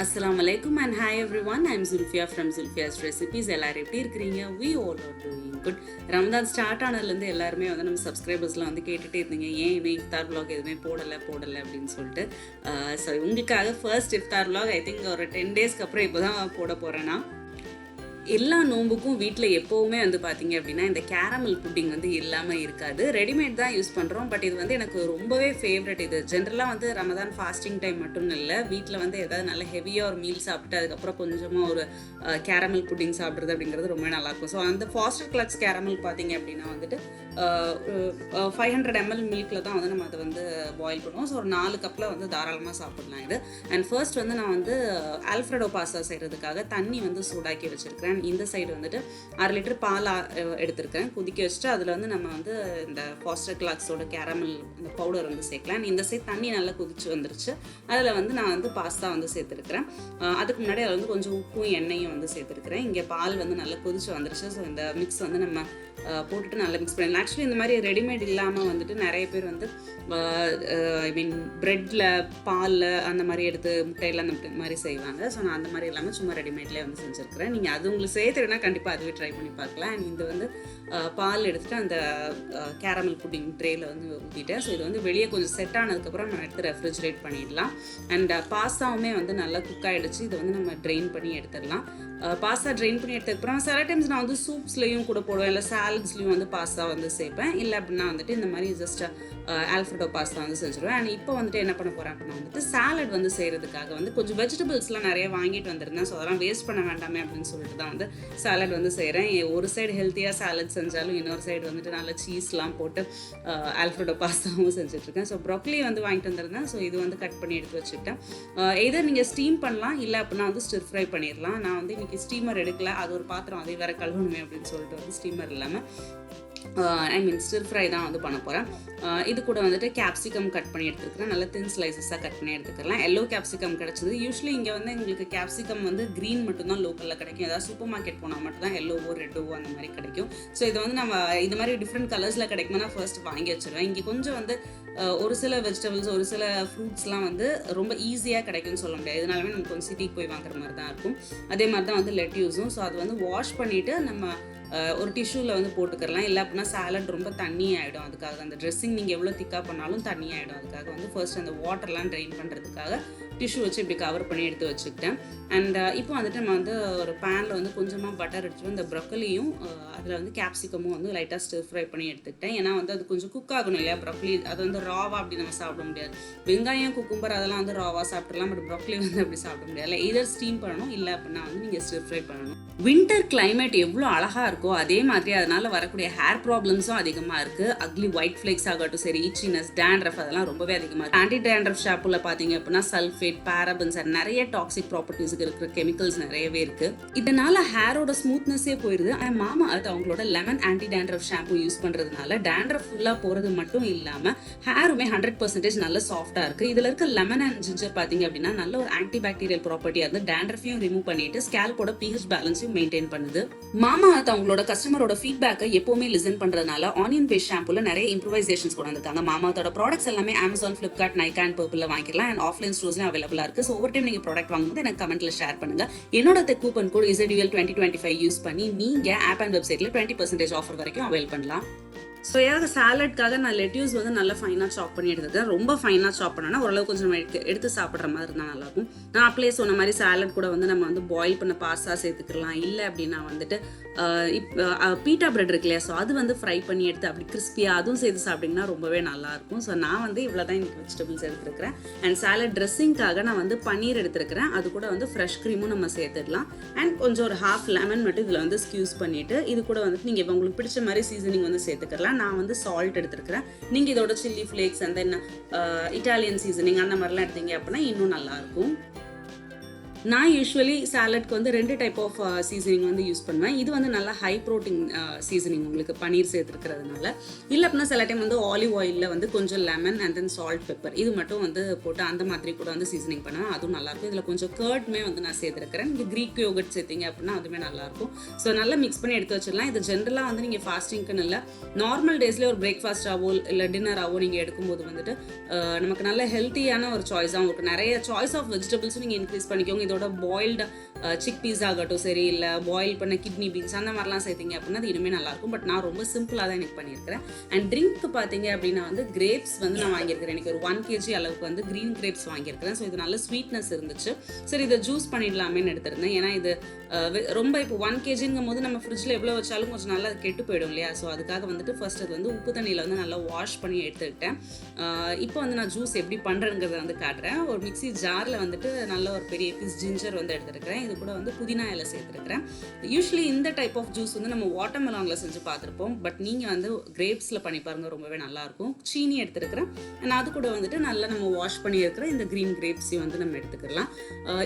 Assalamu alaikum and hi everyone. I'm Zulfia from Zulfia's Recipes. எல்லாரும் எப்படி இருக்கிறீங்க? We all are doing good. Ramadan start ஆனதுலேருந்து எல்லாருமே வந்து நம்ம சப்ஸ்கிரைபர்ஸ்லாம் வந்து கேட்டுகிட்டே இருந்தீங்க, ஏன் இன்னும் இஃப்தார் vlog எதுவுமே போடலை அப்படின்னு சொல்லிட்டு. ஸோ உங்களுக்காக first iftar vlog I think ஒரு 10 டேஸ்க்கு அப்புறம் இப்போ தான் போட போகிறேன்னா. எல்லா நோம்புக்கும் வீட்டில் எப்போவுமே வந்து பார்த்தீங்க அப்படின்னா இந்த கேரமல் புட்டிங் வந்து இல்லாமல் இருக்காது. ரெடிமேட் தான் யூஸ் பண்ணுறோம். பட் இது வந்து எனக்கு ரொம்பவே ஃபேவரட். இது ஜென்ரலாக வந்து ரமதான் ஃபாஸ்டிங் டைம் மட்டும் இல்லை, வீட்டில் வந்து ஏதாவது நல்ல ஹெவியாக ஒரு மீல் சாப்பிட்டு அதுக்கப்புறம் கொஞ்சமாக ஒரு கேரமல் புட்டிங் சாப்பிட்றது அப்படிங்கிறது ரொம்ப நல்லாயிருக்கும். ஸோ அந்த ஃபாஸ்டர் கிளக்ஸ் கேரமல் பார்த்தீங்க அப்படின்னா வந்துட்டு 500 ml மில்கில் தான் வந்து நம்ம அதை வந்து பாயில் பண்ணுவோம். ஸோ ஒரு 4 கப்பில் வந்து தாராளமாக சாப்பிடலாம் இது. அண்ட் ஃபர்ஸ்ட் வந்து நான் வந்து ஆல்ஃப்ரெடோ பாஸ்தா செய்கிறதுக்காக தண்ணி வந்து சூடாக்கி வச்சுருக்கிறேன். இந்த சைடு வந்துட்டு 1/2 லிட்டர் பால் எடுத்திருக்கேன், கொதிக்க வச்சுட்டு அதில் வந்து நம்ம வந்து இந்த ஃபாஸ்டர் கிளாக்ஸோட கேரமல் இந்த பவுடர் வந்து சேர்க்கலாம். இந்த சைடு தண்ணி நல்லா கொதிச்சு வந்துருச்சு. அதில் வந்து நான் வந்து பாஸ்தா வந்து சேர்த்துருக்கிறேன். அதுக்கு முன்னாடி அதில் வந்து கொஞ்சம் உப்பும் எண்ணெயும் வந்து சேர்த்துருக்கிறேன். இங்கே பால் வந்து நல்லா கொதிச்சு வந்துருச்சு. ஸோ இந்த மிக்ஸ் வந்து நம்ம போட்டுட்டு நல்லா மிக்ஸ் பண்ணிடலாம். ஆக்சுவலி இந்த மாதிரி ரெடிமேட் இல்லாமல் வந்துட்டு நிறைய பேர் வந்து ஐ மீன் ப்ரெட்டில் பாலில் அந்த மாதிரி எடுத்து முட்டையில் அந்த மாதிரி செய்வாங்க. ஸோ நான் அந்த மாதிரி இல்லாமல் சும்மா ரெடிமேட்லேயே வந்து செஞ்சுருக்கிறேன். நீங்கள் அது உங்களுக்கு சேர்த்துனா கண்டிப்பாக அதுவே ட்ரை பண்ணி பார்க்கலாம். அண்ட் இது வந்து பால் எடுத்துகிட்டு அந்த கேரமல் புட்டிங் ட்ரேயில் வந்து ஊற்றிட்டேன். ஸோ இது வந்து வெளியே கொஞ்சம் செட் ஆனதுக்கப்புறம் நம்ம எடுத்து ரெஃப்ரிஜரேட் பண்ணிடலாம். அண்ட் பாஸ்தாவுமே வந்து நல்லா குக் ஆகிடுச்சு. இதை வந்து நம்ம ட்ரெயின் பண்ணி எடுத்துடலாம். பாஸ்தா ட்ரெயின் பண்ணி எடுத்ததுக்கப்புறம் சில டைம்ஸ் நான் வந்து சூப்ஸ்லேயும் கூட போடுவேன், இல்லை சாலட்ஸ்லேயும் வந்து பாஸ்தா வந்து சேர்ப்பேன். இல்லை அப்படின்னா வந்துட்டு இந்த மாதிரி ஜஸ்ட் ஆல்ஃப்ரெடோ பாஸ்தா வந்து செஞ்சுருவேன். அண்ட் இப்போ வந்துட்டு என்ன பண்ண போகிறேன் அப்படின்னா வந்துட்டு சாலட் வந்து செய்கிறதுக்காக வந்து கொஞ்சம் வெஜிடபிள்ஸ்லாம் நிறைய வாங்கிட்டு வந்திருந்தேன். ஸோ அதெல்லாம் வேஸ்ட் பண்ண வேண்டாமே அப்படின்னு சொல்லிட்டு தான் வந்து சாலட் வந்து செய்கிறேன். ஒரு சைடு ஹெல்த்தியாக சாலட் செஞ்சாலும் இன்னொரு சைடு வந்துட்டு நல்ல சீஸ்லாம் போட்டு ஆல்ஃப்ரெடோ பாஸ்தாவும் செஞ்சுட்ருக்கேன். ஸோ ப்ரோக்கலி வந்து வாங்கிட்டு வந்திருந்தேன். ஸோ இது வந்து கட் பண்ணி எடுத்து வச்சுக்கிட்டேன். இதை நீங்கள் ஸ்டீம் பண்ணலாம், இல்லை அப்படின்னா வந்து ஸ்டிர் ஃப்ரை பண்ணிடலாம். நான் வந்து இன்றைக்கி ஸ்டீமர் எடுக்கல, அது ஒரு பாத்திரம் அதே வேறு கழுவணுமே அப்படின்னு சொல்லிட்டு வந்து ஸ்டீமர் இல்லாமல் ஐ மீன் ஸ்டிர் ஃப்ரை தான் வந்து பண்ண போகிறேன். இது கூட வந்துட்டு கேப்சிகம் கட் பண்ணி எடுத்துக்கிறேன். நல்லா தின் ஸ்லைசஸாக கட் பண்ணி எடுத்துக்கலாம். எல்லோ கேப்சிகம் கிடச்சிது. யூஸ்வலி இங்கே வந்து எங்களுக்கு கேப்சிகம் வந்து க்ரீன் மட்டும்தான் லோக்கலில் கிடைக்கும். ஏதாவது சூப்பர் மார்க்கெட் போனால் மட்டும் தான் எல்லோவோ ரெட்டோவோ அந்த மாதிரி கிடைக்கும். ஸோ இது வந்து நம்ம இது மாதிரி டிஃப்ரெண்ட் கலர்ஸில் கிடைக்கும்னா ஃபர்ஸ்ட் வாங்கி வச்சுருவேன். இங்கே கொஞ்சம் வந்து ஒரு சில வெஜிடபிள்ஸ் ஒரு சில ஃப்ரூட்ஸ்லாம் வந்து ரொம்ப ஈஸியாக கிடைக்கும்னு சொல்ல முடியாது. இதனாலுமே நம்ம கொஞ்சம் சிட்டிக்கு போய் வாங்குற மாதிரி தான் இருக்கும். அதே மாதிரி தான் வந்து லெட்யூஸும். ஸோ அது வந்து வாஷ் பண்ணிவிட்டு நம்ம ஒரு டிஷ்யூவில் வந்து போட்டுக்கலாம். இல்லை அப்படின்னா சாலட் ரொம்ப தண்ணி ஆகிடும். அதுக்காக அந்த ட்ரெஸ்ஸிங் நீங்கள் எவ்வளோ திக்காக பண்ணாலும் தண்ணி ஆகிடும். அதுக்காக வந்து ஃபர்ஸ்ட் அந்த வாட்டர்லாம் ட்ரெயின் பண்ணுறதுக்காக டிஷ்யூ வச்சு இப்படி கவர் பண்ணி எடுத்து வச்சுக்கிட்டேன். அண்ட் இப்போ வந்துட்டு நம்ம வந்து ஒரு பேனில் வந்து கொஞ்சமாக பட்டர் எடுத்துட்டு இந்த ப்ரொக்கலியும் அதில் வந்து கேப்சிகமும் வந்து லைட்டாக ஸ்டிர் ஃப்ரை பண்ணி எடுத்துக்கிட்டேன். ஏன்னா வந்து அது கொஞ்சம் குக் ஆகணும் இல்லையா ப்ரொக்கலி. அது வந்து ராவாக அப்படி நம்ம சாப்பிட முடியாது. வெங்காயம் குக்கும்பர் அதெல்லாம் வந்து ராவாக சாப்பிட்றலாம். பட் ப்ரொக்கலி வந்து அப்படி சாப்பிட முடியாது. இதர் ஸ்டீம் பண்ணணும், இல்லை அப்படின்னா வந்து நீங்கள் ஸ்டிர் ஃப்ரை பண்ணணும். வின்டர் கிளைமேட் எவ்வளோ அழகாக இருக்கோ அதே மாதிரி அதனால் வரக்கூடிய ஹேர் ப்ராப்ளம்ஸும் அதிகமாக இருக்குது. அக்லி ஒயிட் ஃப்ளேக்ஸ் ஆகட்டும் சரி, இச்சினஸ், டேண்ட்ரஃப் அதெல்லாம் ரொம்பவே அதிகமாக இருக்குது. ஆன்டி டேண்ட்ரஃப் ஷாம்புல பார்த்தீங்க அப்படின்னா சல்ஃபேட், பேரபன்ஸ் அண்ட் நிறைய டாக்ஸிக் ப்ராப்பர்ட்டிஸுக்கு இருக்கிற கெமிக்கல்ஸ் நிறையவே இருக்குது. இதனால ஹேரோட ஸ்மூத்னஸே போயிடுது. அண்ட் மாமா அது அவங்களோட lemon anti dandruff shampoo use பண்ணுறதுனால டேண்ட்ரஃப் ஃபுல்லாக போகிறது மட்டும் இல்லாமல் ஹேருமே 100% நல்ல சாஃப்டாக இருக்குது. இதில் இருக்க லெமன் அண்ட் ஜிஞ்சர் பார்த்தீங்க அப்படின்னா நல்ல ஒரு ஆன்டி பாக்டீரியல் ப்ராப்பர்ட்டியாக இருந்து டேண்ட்ரஃபையும் ரிமூவ் பண்ணிட்டு ஸ்கேல்போட pH பேலன்ஸையும் மெயின்டைன் பண்ணுது. மாமா அது அவங்களோட கஸ்டமரோட ஃபீட்பேக்கை எப்பவுமே லிசன் பண்றதுனால ஆனியன் பேஸ்ட் ஷாம்புல நிறைய இம்ப்ரூவைசேஷன்ஸ் கொண்டு வந்திருக்காங்க. மாமாவோட ப்ராடக்ட்ஸ் எல்லாமே அமேசான், ஃபிளிப்கார்ட், நைகா அண்ட் பர்பிள்ல வாங்கிக்கலாம். அண்ட் ஆஃப்லைன் ஸ்டோர்ஸ்லயும் அவைலபிளா இருக்கு. ஸோ ஒவ்வொரு டைம் நீங்க ப்ராடக்ட் வாங்கும்போது எனக்கு கமெண்ட்ல ஷேர் பண்ணுங்க. என்னோட கூப்பன் கோட் IZDL 2025 யூஸ் பண்ணி நீங்க ஆப் அண்ட் வெப்சைட்ல 20% ஆஃபர் வரைக்கும் அவைல் பண்ணலாம். ஸோ ஏதாவது சாலட்காக நான் லெட்யூஸ் வந்து நல்லா ஃபைனாக சாப் பண்ணி எடுத்துக்கிறேன். ரொம்ப ஃபைனாக சாப் பண்ணேன்னா ஓரளவு கொஞ்சம் எடுத்து சாப்பிட்ற மாதிரி இருந்தால் நல்லாயிருக்கும். நான் அப்படியே சொன்ன மாதிரி சாலட் கூட வந்து நம்ம வந்து பாயில் பண்ண பாஸ்தா சேர்த்துக்கலாம். இல்லை அப்படின்னா வந்துட்டு பீட்டா பிரெட் இருக்கு இல்லையா, ஸோ அது வந்து ஃப்ரை பண்ணி எடுத்து அப்படி கிறிஸ்பியாக அதுவும் சேர்த்து சாப்பிட்டிங்கன்னா ரொம்பவே நல்லாயிருக்கும். ஸோ நான் வந்து இவ்வளோ தான் எனக்கு வெஜிடபிள்ஸ் எடுத்துருக்கிறேன். அண்ட் சாலட் ட்ரெஸ்ஸிங்காக நான் வந்து பன்னீர் எடுத்துருக்கிறேன். அது கூட வந்து ஃப்ரெஷ் க்ரீமும் நம்ம சேர்த்துடலாம். அண்ட் கொஞ்சம் ஒரு ஹாஃப் லெமன் மட்டும் இதில் வந்து ஸ்க்யூஸ் பண்ணிவிட்டு இது கூட வந்துட்டு நீங்கள் இப்போ உங்களுக்கு பிடிச்ச மாதிரி சீசனிங் வந்து சேர்த்துக்கலாம். நான் வந்து சால்ட் எடுத்துருக்கிறேன். நீங்கள் இதோட சில்லி ஃப்ளேக்ஸ் அந்த இட்டாலியன் சீசனிங் அந்த மாதிரிலாம் எடுத்தீங்க அப்படின்னா இன்னும் நல்லாயிருக்கும். நான் யூஸ்வலி சாலட்க்கு வந்து 2 டைப் ஆஃப் சீசனிங் வந்து யூஸ் பண்ணுவேன். இது வந்து நல்லா ஹை ப்ரோட்டீன் சீசனிங், உங்களுக்கு பன்னீர் சேர்த்துருக்கிறதுனால. இல்லை அப்படின்னா சில டைம் வந்து ஆலிவ் ஆயிலில் வந்து கொஞ்சம் lemon and then salt pepper இது மட்டும் வந்து போட்டு அந்த மாதிரி கூட வந்து சீசனிங் பண்ணுவேன். அதுவும் நல்லாயிருக்கும். இதில் கொஞ்சம் கர்ட்மே வந்து நான் சேர்த்துருக்கிறேன். நீங்கள் க்ரீக் யோகட் சேர்த்திங்க அப்படின்னா அதுவுமே நல்லாயிருக்கும். ஸோ நல்லா மிக்ஸ் பண்ணி எடுத்து வச்சிடலாம். இது ஜென்ரலாக வந்து நீங்கள் ஃபாஸ்டிங்க்குன்னு இல்லை, நார்மல் டேஸ்லேயே ஒரு பிரேக்ஃபாஸ்ட்டாகவோ இல்லை டின்னராகவோ நீங்கள் எடுக்கும்போது வந்துட்டு நமக்கு நல்ல ஹெல்த்தியான ஒரு சாய்ஸாகவும் இருக்கும். நிறைய சாய்ஸ் ஆஃப் வெஜிடபிள்ஸும் நீங்கள் இன்க்ரீஸ் பண்ணிக்கோங்க. இதோட பாயில்டு சிக் பீஸ் ஆகட்டும் சரி, இல்லை பாயில் பண்ண கிட்னி பீன்ஸ் அந்த மாதிரிலாம் சேர்த்திங்க அப்படின்னா அது இனிமேல் நல்லாயிருக்கும். பட் நான் ரொம்ப சிம்பிளாக தான் எனக்கு பண்ணியிருக்கிறேன். அண்ட் ட்ரிங்க்கு பார்த்தீங்க அப்படின்னா வந்து கிரேப்ஸ் வந்து நான் வாங்கியிருக்கிறேன். எனக்கு ஒரு 1 kg அளவுக்கு வந்து க்ரீன் கிரேப்ஸ் வாங்கியிருக்கிறேன். ஸோ இது நல்ல ஸ்வீட்னஸ் இருந்துச்சு. சரி இதை ஜூஸ் பண்ணிடலாமேன்னு எடுத்திருந்தேன். ஏன்னா இது ரொம்ப இப்போ 1 kgங்கும் போது நம்ம ஃப்ரிட்ஜில் எவ்வளோ வச்சாலும் கொஞ்சம் நல்லா கெட்டு போயிடும் இல்லையா. ஸோ அதுக்காக வந்துட்டு ஃபர்ஸ்ட் அது வந்து உப்பு தண்ணியில் வந்து நல்லா வாஷ் பண்ணி எடுத்துக்கிட்டேன். இப்போ வந்து நான் ஜூஸ் எப்படி பண்ணுறேங்கிறத வந்து காட்டுறேன். ஒரு மிக்ஸி ஜாரில் வந்துட்டு நல்ல ஒரு பெரிய பீஸ் ஜிஞ்சர் வந்து எடுத்துருக்கிறேன். இது கூட வந்து புதினா இலை சேர்த்துருக்கிறேன். யூஸ்வலி இந்த டைப் ஆஃப் ஜூஸ் வந்து நம்ம வாட்டர் மெலானில் செஞ்சு பார்த்துருப்போம். பட் நீங்கள் வந்து கிரேப்ஸில் பண்ணி பாருங்கள், ரொம்பவே நல்லாயிருக்கும். சீனி எடுத்துருக்கிறேன். அண்ட் அது கூட வந்துட்டு நல்லா நம்ம வாஷ் பண்ணி இருக்கிற இந்த க்ரீன் கிரேப்ஸையும் வந்து நம்ம எடுத்துக்கலாம்.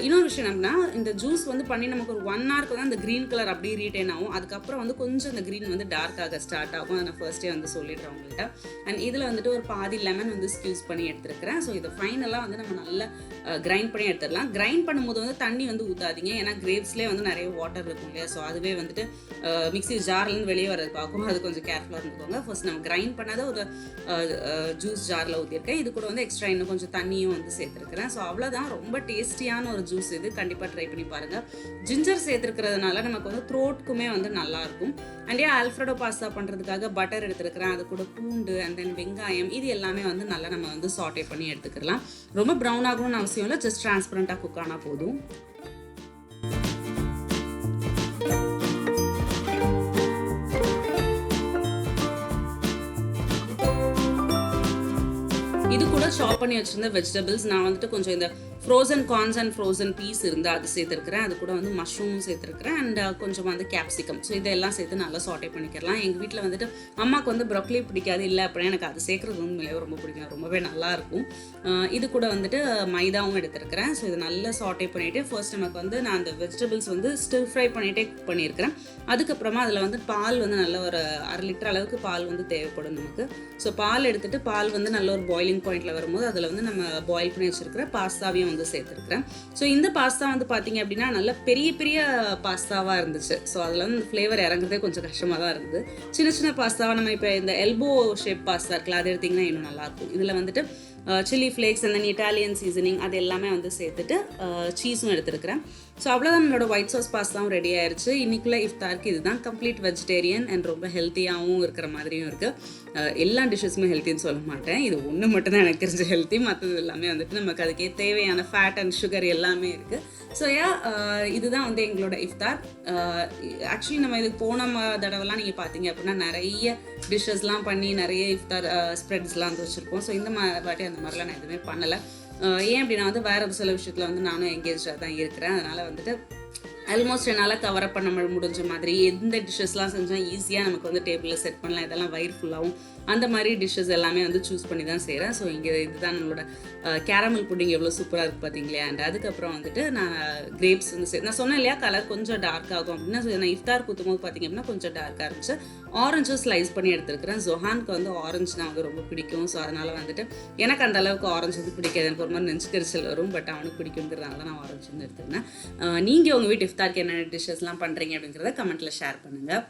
இன்னொரு விஷயம் என்னன்னா, இந்த ஜூஸ் வந்து பண்ணி நமக்கு ஒரு 1 hour தான் இந்த க்ரீன் கலர் அப்படியே ரீட்டைன் ஆகும். அதுக்கப்புறம் வந்து கொஞ்சம் இந்த க்ரீன் வந்து டார்க் ஆக ஸ்டார்ட் ஆகும். அதை நான் ஃபர்ஸ்டே வந்து சொல்லிடுறேன் உங்கள்கிட்ட. அண்ட் இதில் வந்துட்டு ஒரு பாதி லெமன் வந்து ஸ்க்யூஸ் பண்ணி எடுத்துருக்கிறேன். ஸோ இதை ஃபைனலாக வந்து நம்ம நல்லா கிரைண்ட் பண்ணி எடுத்துடலாம். கிரைண்ட் பண்ணும்போது வந்து தண்ணி வந்து ஊற்றாதீங்க. ஏன்னா கிரேப்ஸ்லேயே வந்து நிறைய வாட்டர் இருக்கும் இல்லையா. ஸோ அதுவே வந்துட்டு மிக்ஸி ஜார்லேருந்து வெளியே வரது பார்க்கும். அது கொஞ்சம் கேர்ஃபுல்லாக இருந்துக்கோங்க. ஃபர்ஸ்ட் நம்ம கிரைண்ட் பண்ணாத ஒரு ஜூஸ் ஜாரில் ஊற்றிருக்கேன். இது கூட வந்து எக்ஸ்ட்ரா இன்னும் கொஞ்சம் தண்ணியும் வந்து சேர்த்துருக்கிறேன். ஸோ அவ்வளோதான், ரொம்ப டேஸ்டியான ஒரு ஜூஸ் இது. கண்டிப்பாக ட்ரை பண்ணி பாருங்கள். ஜிஞ்சர் சேர்த்துருக்கிறதுனால நமக்கு வந்து த்ரோட்க்குமே வந்து நல்லாயிருக்கும். அண்ட் ஆல்ஃப்ரெடோ பாஸ்தா பண்ணுறதுக்காக பட்டர் எடுத்துருக்கிறேன். அது கூட பூண்டு அண்ட் தென் வெங்காயம் இது எல்லாமே வந்து நல்லா நம்ம வந்து சாட்டே பண்ணி எடுத்துக்கலாம். ரொம்ப ப்ரௌன் ஆகணும்னு அவசியம் இல்லை, ஜஸ்ட் டிரான்ஸ்பரண்டாக குக் ஆனால் போதும். இது கூட சாப் பண்ணி வச்சிருந்த வெஜிடபிள்ஸ் நான் வந்துட்டு கொஞ்சம் இந்த frozen corns and frozen peas இருந்தால் அது சேர்த்துருக்கிறேன். அது கூட வந்து மஷ்ரூமும் சேர்த்துருக்கிறேன் அண்ட் கொஞ்சமாக வந்து கேப்சிகம். ஸோ இதெல்லாம் சேர்த்து நல்லா சாட்டே பண்ணிக்கலாம். எங்கள் வீட்டில் வந்துட்டு அம்மாவுக்கு வந்து ப்ரொக்கலி பிடிக்காது, இல்லை அப்படின்னா எனக்கு அது சேர்க்குறது உண்மையிலேயே ரொம்ப பிடிக்கும், ரொம்பவே நல்லாயிருக்கும். இது கூட வந்துட்டு மைதாவும் எடுத்துருக்கிறேன். ஸோ இது நல்லா சாட்டே பண்ணிவிட்டு ஃபர்ஸ்ட் நமக்கு வந்து நான் அந்த வெஜிடபிள்ஸ் வந்து ஸ்டிர் ஃப்ரை பண்ணிகிட்டே குக் பண்ணியிருக்கிறேன். அதுக்கப்புறமா அதில் வந்து பால் வந்து நல்ல ஒரு 1/2 லிட்டர் அளவுக்கு பால் வந்து தேவைப்படும் நமக்கு. ஸோ பால் எடுத்துகிட்டு பால் வந்து நல்ல ஒரு பாயிலிங் பாயிண்டில் வரும்போது அதில் வந்து நம்ம பாயில் பண்ணி வச்சுருக்கிற பாஸ்தாவையும் வந்து சேர்த்துருக்கிறேன். ஸோ இந்த பாஸ்தா வந்து பார்த்தீங்க அப்படின்னா நல்ல பெரிய பெரிய பாஸ்தாவாக இருந்துச்சு. ஸோ அதில் வந்து ஃப்ளேவர் இறங்குறதே கொஞ்சம் கஷ்டமாக தான் இருந்தது. சின்ன சின்ன பாஸ்தாவாக நம்ம இப்போ இந்த எல்போ ஷேப் பாஸ்தா இருக்குல்ல, அது எடுத்திங்கன்னா இன்னும் நல்லாயிருக்கும். இதில் வந்துட்டு chilli flakes and then Italian seasoning அது எல்லாமே வந்து சேர்த்துட்டு சீஸும் எடுத்துருக்கிறேன். ஸோ அவ்வளோதான், நம்மளோட ஒயிட் சாஸ் பாஸ்தாவும் ரெடி ஆயிடுச்சு. இன்றைக்குள்ள இஃப்தாருக்கு இதுதான் கம்ப்ளீட் வெஜிடேரியன் அண்ட் ரொம்ப ஹெல்த்தியாகவும் இருக்கிற மாதிரியும் இருக்குது. எல்லா டிஷ்ஷஸுமே ஹெல்த்தின்னு சொல்ல மாட்டேன், இது ஒன்று மட்டும்தான் எனக்கு தெரிஞ்ச ஹெல்த்தி. மற்றது எல்லாமே வந்துட்டு நமக்கு அதுக்கே தேவையான ஃபேட் அண்ட் சுகர் எல்லாமே இருக்குது. ஸோ இதுதான் வந்து எங்களோட இஃப்தார். ஆக்சுவலி நம்ம இதுக்கு போன தடவைலாம் நீங்கள் பார்த்தீங்க அப்படின்னா நிறைய டிஷ்ஷஸ்லாம் பண்ணி நிறைய இஃப்தார் ஸ்ப்ரெட்ஸ்லாம் வந்து வச்சுருப்போம். ஸோ இந்த வாட்டி அந்த மாதிரிலாம் நான் எதுவுமே பண்ணலை. ஏன் அப்படின்னா வந்து வேறு சில விஷயத்தில் வந்து நானும் எங்கேஜாக தான் இருக்கிறேன். அதனால் வந்துட்டு ஆல்மோஸ்ட் என்னால் கவர் அப் பண்ண முடிஞ்ச மாதிரி எந்த டிஷ்ஷஸ்லாம் செஞ்சால் ஈஸியாக நமக்கு வந்து டேபிளில் செட் பண்ணலாம், இதெல்லாம் வயிறு ஃபுல்லாகவும் அந்த மாதிரி டிஷ்ஷஸ் எல்லாமே வந்து சூஸ் பண்ணி தான் செய்கிறேன். ஸோ இங்கே இதுதான் நம்மளோட கேரமல் புட்டிங் எவ்வளோ சூப்பராக இருக்குது பார்த்தீங்களா. அண்ட் அதுக்கப்புறம் வந்துட்டு நான் கிரேப்ஸ் வந்து நான் சொன்னேன் இல்லையா கலர் கொஞ்சம் டார்க் ஆகும் அப்படின்னா. ஸோ நான் இஃப்தார் குத்தும் போது பார்த்தீங்க அப்படின்னா கொஞ்சம் டார்க்காக இருந்துச்சு. ஆரஞ்சும் ஸ்லைஸ் பண்ணி எடுத்துருக்கிறேன். ஜொஹானுக்கு வந்து ஆரஞ்சுனா வந்து ரொம்ப பிடிக்கும். ஸோ அதனால் வந்துட்டு எனக்கு அந்த அளவுக்கு ஆரஞ்சு வந்து பிடிக்காது, எனக்கு ஒரு மாதிரி நெஞ்சு கரிசல் வரும். பட் அவனுக்கு பிடிக்குங்கிறதுனால நான் ஆரஞ்சு வந்து எடுத்துருந்தேன். நீங்கள் உங்கள் வீட்டு இஃப்தாருக்கு என்னென்ன டிஷ்ஷஸ்லாம் பண்ணுறீங்க அப்படிங்கிறத கமெண்ட்டில் ஷேர் பண்ணுங்கள்.